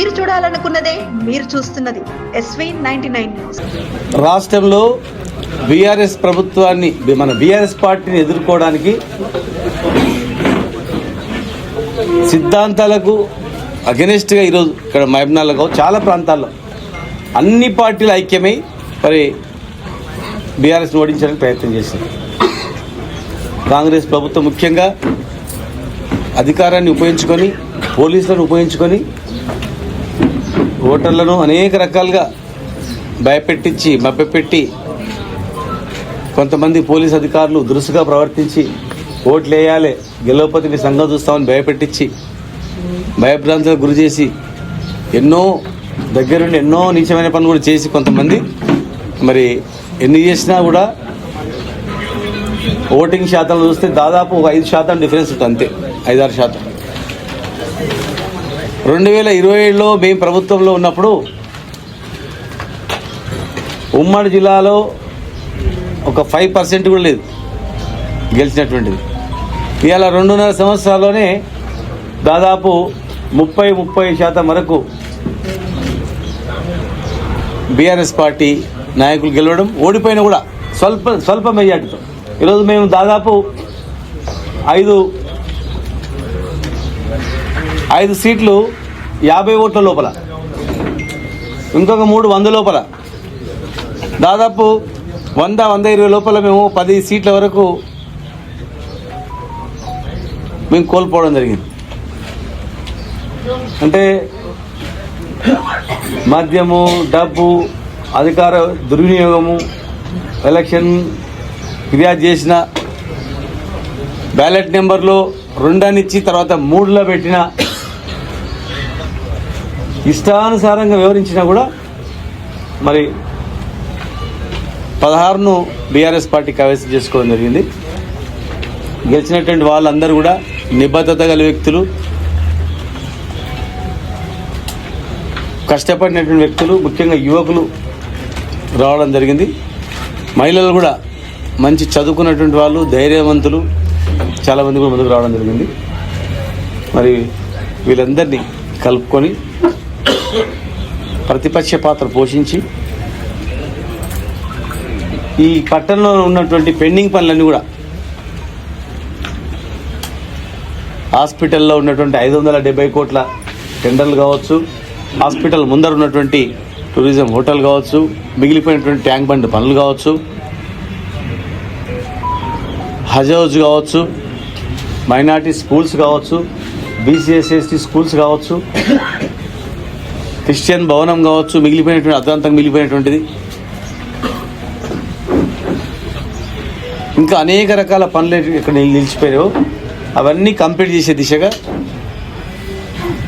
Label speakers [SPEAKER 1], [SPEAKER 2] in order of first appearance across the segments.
[SPEAKER 1] మీరు చూడాలనుకున్నదే మీరు చూస్తున్నది SV99 న్యూస్.
[SPEAKER 2] రాష్ట్రంలో బీఆర్ఎస్ ప్రభుత్వాన్ని, మన బీఆర్ఎస్ పార్టీని ఎదుర్కోవడానికి సిద్ధాంతాలకు అగెనిస్ట్గా ఈరోజు ఇక్కడ మహబూబ్నగర్లో కావచ్చు, చాలా ప్రాంతాల్లో అన్ని పార్టీలు ఐక్యమై మరి బీఆర్ఎస్ని ఓడించడానికి ప్రయత్నం చేశారు. కాంగ్రెస్ ప్రభుత్వం ముఖ్యంగా అధికారాన్ని ఉపయోగించుకొని, పోలీసులను ఉపయోగించుకొని ఓటర్లను అనేక రకాలుగా భయపెట్టించి, మభ్యపెట్టి, కొంతమంది పోలీస్ అధికారులు దురుసుగా ప్రవర్తించి ఓట్లు వేయాలి, గెలవకపోతే మీ సంఘం చూస్తామని భయపెట్టించి, భయభ్రాంతులకు గురి చేసి, ఎన్నో దగ్గరుండి ఎన్నో నీచమైన పనులు కూడా చేసి కొంతమంది మరి ఎన్ని చేసినా కూడా ఓటింగ్ శాతం చూస్తే దాదాపు ఒక 5% డిఫరెన్స్ ఉంటుంది, అంతే 5-6%. 2027లో మేము ప్రభుత్వంలో ఉన్నప్పుడు ఉమ్మడి జిల్లాలో ఒక 5% కూడా లేదు గెలిచినటువంటిది. ఇవాళ 2.5 సంవత్సరాల్లోనే దాదాపు 30% వరకు బీఆర్ఎస్ పార్టీ నాయకులు గెలవడం, ఓడిపోయినా కూడా స్వల్ప మెజార్టీతో. ఈరోజు మేము దాదాపు 5 సీట్లు 50 ఓట్ల లోపల, ఇంకొక 3 100 లోపల, దాదాపు 100-120 లోపల మేము 10 సీట్ల వరకు మేము కోల్పోవడం జరిగింది. అంటే మద్యము, డబ్బు, అధికార దుర్వినియోగము, ఎలక్షన్ ఫిర్యాదు చేసిన, బ్యాలెట్ నెంబర్లో 2 అని ఇచ్చి తర్వాత 3లో పెట్టిన, ఇష్టానుసారంగా వివరించినా కూడా మరి 16ను బీఆర్ఎస్ పార్టీ కైవసం చేసుకోవడం జరిగింది. గెలిచినటువంటి వాళ్ళందరూ కూడా నిబద్ధత గల వ్యక్తులు, కష్టపడినటువంటి వ్యక్తులు, ముఖ్యంగా యువకులు రావడం జరిగింది. మహిళలు కూడా మంచి చదువుకున్నటువంటి వాళ్ళు, ధైర్యవంతులు చాలామంది కూడా ముందుకు రావడం జరిగింది. మరి వీళ్ళందరినీ కలుపుకొని ప్రతిపక్ష పాత్ర పోషించి ఈ పట్టణంలో ఉన్నటువంటి పెండింగ్ పనులన్నీ కూడా, హాస్పిటల్లో ఉన్నటువంటి 570 కోట్ల టెండర్లు కావచ్చు, హాస్పిటల్ ముందర ఉన్నటువంటి టూరిజం హోటల్ కావచ్చు, మిగిలిపోయినటువంటి ట్యాంక్ బండ్ పనులు కావచ్చు, హజ్ హౌస్ కావచ్చు, మైనార్టీ స్కూల్స్ కావచ్చు, BCS/ST స్కూల్స్ కావచ్చు, క్రిస్టియన్ భవనం కావచ్చు, మిగిలిపోయినటువంటి అర్ధాంతంగా మిగిలిపోయినటువంటిది, ఇంకా అనేక రకాల పనులు ఇక్కడ నిలిచిపోయాయో అవన్నీ కంప్లీట్ చేసే దిశగా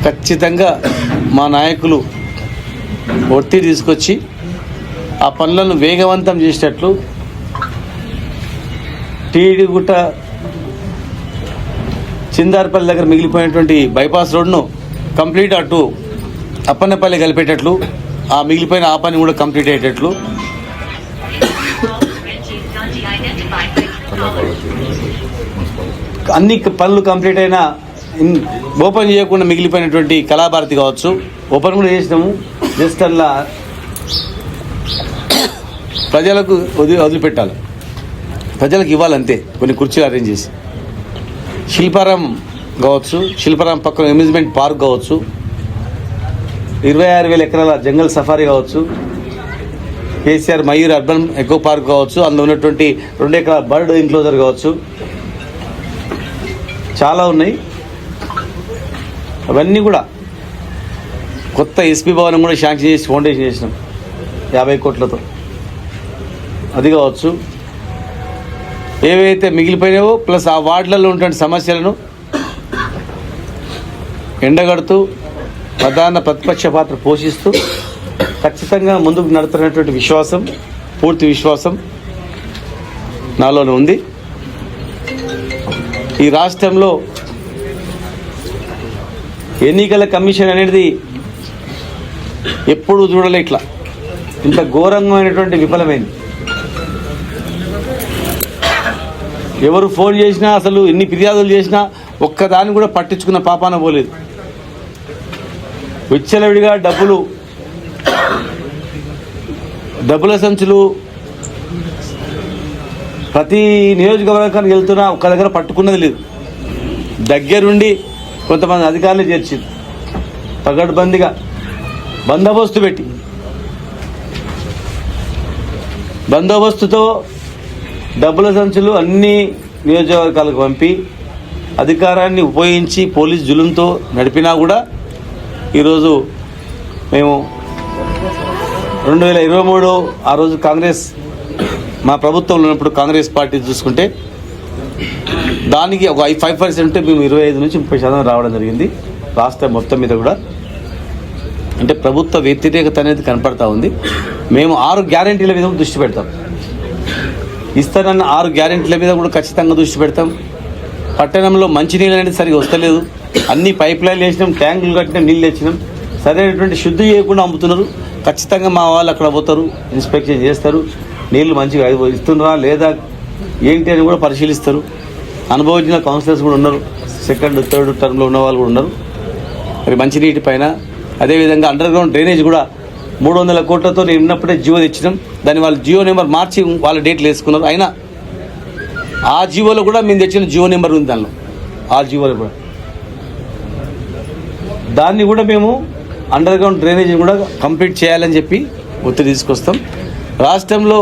[SPEAKER 2] ఖచ్చితంగా మా నాయకులు ఒత్తిడి తీసుకొచ్చి ఆ పనులను వేగవంతం చేసేటట్లు టీడీగుట్ట చిందార్పల్లి దగ్గర మిగిలిపోయినటువంటి బైపాస్ రోడ్ను కంప్లీట్ అటు అప్పన్నపల్లి కలిపేటట్లు, ఆ మిగిలిపోయిన ఆ పని కూడా కంప్లీట్ అయ్యేటట్లు, అన్ని పనులు కంప్లీట్ అయినా ఓపెన్ చేయకుండా మిగిలిపోయినటువంటి కళాభారతి కావచ్చు, ఓపెన్ కూడా చేసినాము. జస్ట్ అలా ప్రజలకు వదిలిపెట్టాలి, ప్రజలకు ఇవ్వాలంతే, కొన్ని కుర్చీలు అరేంజ్ చేసి. శిల్పారాం కావచ్చు, శిల్పారాం పక్కన అమ్యూజ్మెంట్ పార్క్ కావచ్చు, 26,000 ఎకరాల జంగల్ సఫారీ కావచ్చు, KCR Mayur urban echo park కావచ్చు, అందులో ఉన్నటువంటి 2 ఎకరాల బర్డ్ ఎన్క్లోజర్ కావచ్చు, చాలా ఉన్నాయి. అవన్నీ కూడా కొత్త SP భవనం కూడా శాంక్షన్ చేసి ఫౌండేషన్ చేసినాం 50 కోట్లతో, అది కావచ్చు. ఏవైతే మిగిలిపోయినావో ప్లస్ ఆ వార్డులలో ఉన్నటువంటి సమస్యలను ఎండగడుతూ ప్రధాన ప్రతిపక్ష పాత్ర పోషిస్తూ ఖచ్చితంగా ముందుకు నడుతున్నటువంటి విశ్వాసం, పూర్తి విశ్వాసం నాలోనే ఉంది. ఈ రాష్ట్రంలో ఎన్నికల కమిషన్ అనేది ఎప్పుడు చూడలే ఇట్లా, ఇంత ఘోరంగామైనటువంటి విఫలమైంది. ఎవరు ఫోన్ చేసినా, అసలు ఎన్ని ఫిర్యాదులు చేసినా ఒక్కదాన్ని కూడా పట్టించుకున్న పాపాన పోలేదు. విచ్చలవిడిగా డబ్బుల సంచులు ప్రతి నియోజకవర్గానికి వెళ్తున్నా ఒక దగ్గర పట్టుకున్నది లేదు. దగ్గరుండి కొంతమంది అధికారులు చేర్చింది, పగడ్బందీగా బందోబస్తుతో డబ్బుల సంచులు అన్ని నియోజకవర్గాలకు పంపి అధికారాన్ని ఉపయోగించి పోలీస్ జులుంతో నడిపినా కూడా ఈరోజు మేము 2023 ఆ రోజు కాంగ్రెస్ మా ప్రభుత్వంలో ఉన్నప్పుడు కాంగ్రెస్ పార్టీ చూసుకుంటే దానికి ఒక 5% మేము 25 నుంచి 30% రావడం జరిగింది రాష్ట్రం మొత్తం మీద కూడా. అంటే ప్రభుత్వ వ్యతిరేకత అనేది కనపడతా ఉంది. మేము 6 గ్యారెంటీల మీద దృష్టి పెడతాం. ఇస్తానన్న 6 గ్యారెంటీల మీద కూడా ఖచ్చితంగా దృష్టి పెడతాం. పట్టణంలో మంచినీళ్ళు అనేది సరిగా వస్తలేదు. అన్ని పైప్ లైన్లు వేసినాం, ట్యాంకులు కట్టినాం, నీళ్ళు తెచ్చినాం. సరైనటువంటి శుద్ధి చేయకుండా అమ్ముతున్నారు. ఖచ్చితంగా మా వాళ్ళు అక్కడ పోతారు, ఇన్స్పెక్షన్ చేస్తారు, నీళ్లు మంచిగా ఇస్తున్నారా లేదా ఏంటి అని కూడా పరిశీలిస్తారు. అనుభవించిన కౌన్సిలర్స్ కూడా ఉన్నారు, 2nd, 3rd టర్మ్లో ఉన్న వాళ్ళు కూడా ఉన్నారు. మరి మంచినీటి పైన అదేవిధంగా అండర్ గ్రౌండ్ డ్రైనేజ్ కూడా 300 కోట్లతో నేను ఉన్నప్పుడే జియో తెచ్చినాం. దాన్ని వాళ్ళు జియో నెంబర్ మార్చి వాళ్ళ డేట్లు వేసుకున్నారు. అయినా ఆ జియోలో కూడా మేము తెచ్చిన జియో నెంబర్ ఉంది దానిలో. ఆ జియోలో కూడా దాన్ని కూడా మేము అండర్ గ్రౌండ్ డ్రైనేజ్ కూడా కంప్లీట్ చేయాలని చెప్పి ఒత్తిడి తీసుకొస్తాం. రాష్ట్రంలో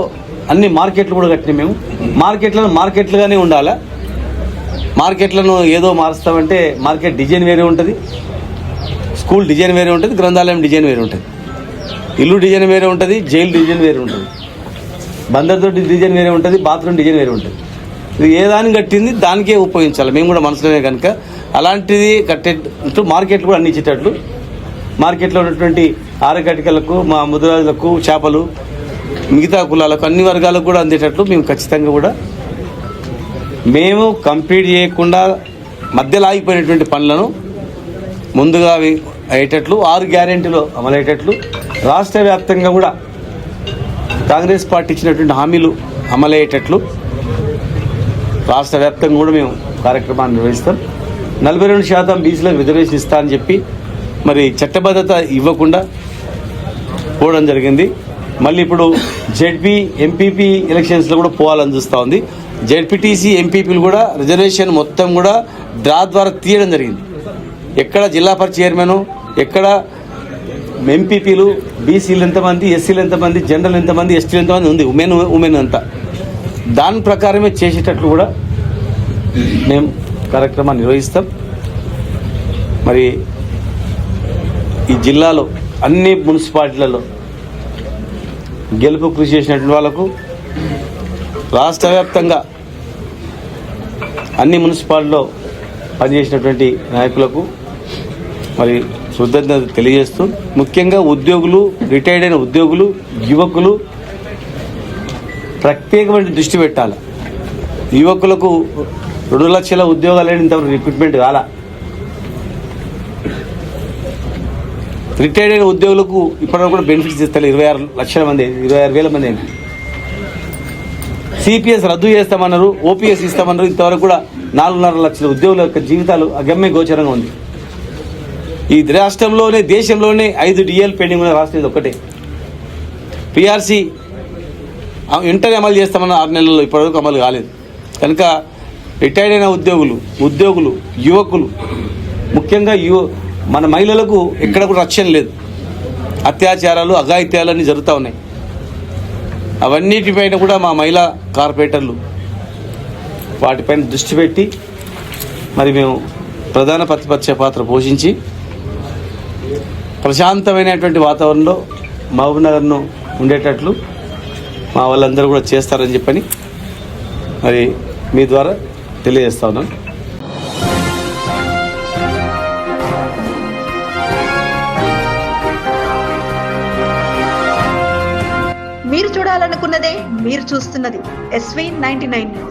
[SPEAKER 2] అన్ని మార్కెట్లు కూడా కట్టినాం. మేము మార్కెట్లుగానే ఉండాలా. మార్కెట్లను ఏదో మారుస్తామంటే మార్కెట్ డిజైన్ వేరే ఉంటుంది, స్కూల్ డిజైన్ వేరే ఉంటుంది, గ్రంథాలయం డిజైన్ వేరే ఉంటుంది, ఇల్లు డిజైన్ వేరే ఉంటుంది, జైలు డిజైన్ వేరే ఉంటుంది, బందర్దొడ్డి డిజైన్ వేరే ఉంటుంది, బాత్రూమ్ డిజైన్ వేరే ఉంటుంది. ఇది ఏ దాన్ని కట్టింది దానికే ఉపయోగించాలి. మేము కూడా మనసులోనే కనుక అలాంటిది కట్టేటట్టు మార్కెట్లు కూడా అన్ని ఇచ్చేటట్లు, మార్కెట్లో ఉన్నటువంటి ఆరకటికలకు, మా ముదిరాజులకు, చేపలు, మిగతా కులాలకు, అన్ని వర్గాలకు కూడా అందేటట్లు మేము ఖచ్చితంగా కూడా మేము కంప్లీట్ చేయకుండా మధ్యలో ఆగిపోయినటువంటి పనులను ముందుగా అయ్యేటట్లు 6 గ్యారెంటీలు అమలయ్యేటట్లు రాష్ట్ర వ్యాప్తంగా కూడా కాంగ్రెస్ పార్టీ ఇచ్చినటువంటి హామీలు అమలయ్యేటట్లు రాష్ట్ర వ్యాప్తంగా కూడా మేము కార్యక్రమాన్ని నిర్వహిస్తాం. 42% బీసీలకు రిజర్వేషన్ ఇస్తా అని చెప్పి మరి చట్టబద్ధత ఇవ్వకుండా పోవడం జరిగింది. మళ్ళీ ఇప్పుడు జెడ్పీ ఎంపీపీ ఎలక్షన్స్లో కూడా పోవాలని చూస్తూ ఉంది. జెడ్పీటీసీ ఎంపీపీలు కూడా రిజర్వేషన్ మొత్తం కూడా డ్రా ద్వారా తీయడం జరిగింది. ఎక్కడ జిల్లా పరిషత్ చైర్మన్, ఎక్కడ ఎంపీపీలు, బీసీలు ఎంతమంది, ఎస్సీలు ఎంతమంది, జనరల్ ఎంతమంది, ఎస్టీలు ఎంతమంది ఉంది, ఉమెన్ అంతా దాని ప్రకారమే చేసేటట్లు కూడా మేము కార్యక్రమాన్ని నిర్వహిస్తాం. మరి ఈ జిల్లాలో అన్ని మున్సిపాలిటీలలో గెలుపు కృషి చేసినటువంటి వాళ్ళకు, రాష్ట్ర వ్యాప్తంగా అన్ని మున్సిపాలిటీలో పనిచేసినటువంటి నాయకులకు మరి కృతజ్ఞత తెలియజేస్తూ, ముఖ్యంగా ఉద్యోగులు, రిటైర్డ్ అయిన ఉద్యోగులు, యువకులు ప్రత్యేకమైన దృష్టి పెట్టాలి. యువకులకు 2 లక్షల ఉద్యోగాలు ఇంతవరకు రిక్రూట్మెంట్ కాల. రిటైర్డ్ అయిన ఉద్యోగులకు ఇప్పటివరకు కూడా బెనిఫిట్స్ ఇస్తారు. 26 లక్షల మంది, 26,000 మంది అయింది. సిపిఎస్ రద్దు చేస్తామన్నారు, ఓపీఎస్ ఇస్తామన్నారు. ఇంతవరకు కూడా 4.5 లక్షల ఉద్యోగుల యొక్క జీవితాలు అగమ్య గోచరంగా ఉంది. ఈ రాష్ట్రంలోనే, దేశంలోనే 5 డిఎల్ పెండింగ్ ఉన్న రాష్ట్రం ఇది ఒక్కటే. పిఆర్సీ వెంటనే అమలు చేస్తామన్న 6 నెలల్లో ఇప్పటివరకు అమలు కాలేదు. కనుక రిటైర్డ్ అయిన ఉద్యోగులు, యువకులు, ముఖ్యంగా మన మహిళలకు ఎక్కడ కూడా రక్షణ లేదు. అత్యాచారాలు, అఘాయిత్యాలు అన్నీ జరుగుతూ ఉన్నాయి. అవన్నిటిపైన కూడా మా మహిళా కార్పొరేటర్లు వాటిపైన దృష్టి పెట్టి మరి మేము ప్రధాన ప్రతిపక్ష పాత్ర పోషించి ప్రశాంతమైనటువంటి వాతావరణంలో మహబూబ్నగర్ను ఉండేటట్లు మా వాళ్ళందరూ కూడా చేస్తారని చెప్పని మరి మీ ద్వారా తెలియజేస్తా ఉన్నాను.
[SPEAKER 1] మీరు చూడాలనుకున్నదే మీరు చూస్తున్నది SV 99 న్యూస్.